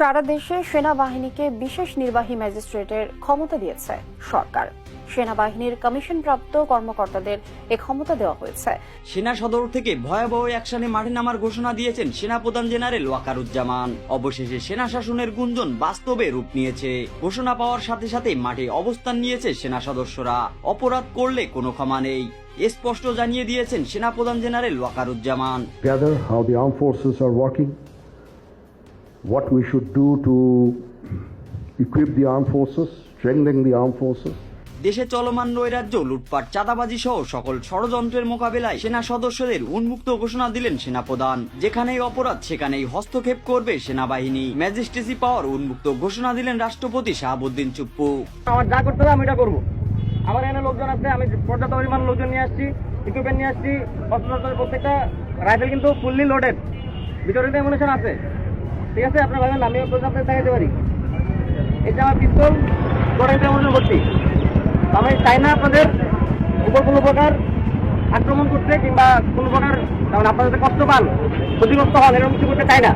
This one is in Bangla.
সারা দেশে সেনাবাহিনীকে বিশেষ নির্বাহী ম্যাজিস্ট্রেটের ক্ষমতা দিয়েছে সরকার। সেনাবাহিনীর কমিশনপ্রাপ্ত কর্মকর্তাদের এ ক্ষমতা দেওয়া হয়েছে। সেনা সদর থেকে ভয়াবহ অ্যাকশনে মাঠে নামার ঘোষণা দিয়েছেন সেনাপ্রধান জেনারেল ওয়াকারুজ্জামান। অবশেষে সেনা শাসনের গুঞ্জন বাস্তবে রূপ নিয়েছে। ঘোষণা পাওয়ার সাথে সাথে মাঠে অবস্থান নিয়েছে সেনা সদস্যরা। অপরাধ করলে কোনো ক্ষমা নেই, স্পষ্ট জানিয়ে দিয়েছেন সেনাপ্রধান general Wakeruzzaman. Together, how the armed forces are working, what we should do to equip the armed forces, strengthen the armed forces. দেশে চলমান নৈরাজ্য, লুটপাট, চাঁদাবাজি সহ সকল ষড়যন্ত্রের মোকাবেলায় সেনা সদস্যদের উন্মুক্ত ঘোষণা দিলেন সেনাপ্রধান। যেখানেই অপরাধ সেখানেই হস্তক্ষেপ করবে সেনাবাহিনী। ম্যাজিস্ট্রেসি পাওয়ার উন্মুক্ত ঘোষণা দিলেন রাষ্ট্রপতি শাহাবুদ্দিন চুপ্পু। আমার যা করতে হবে আমি এটা করবো। আমার এখানে লোকজন আছে, আমি পর্যাপ্ত পরিমাণ লোকজন নিয়ে আসছি, ইকুইপমেন্ট নিয়ে আসছি। প্রত্যেকটা রাইফেল কিন্তু ফুললি লোডেড, ভিতরে অ্যামুনিশন আছে। ঠিক আছে, আপনার ভাবেন আমি পর্যাপ্ত দেখাতে পারি। এই যে আমার পিস্তল গোড়াইতে অ্যামুনিশন ভর্তি। আমি চাই না আপনাদের উপর কোনো প্রকার আক্রমণ করতে কিংবা কোনো প্রকার আপনাদের কষ্ট পান, ক্ষতিগ্রস্ত হন, এরকম কিছু করতে চাই না।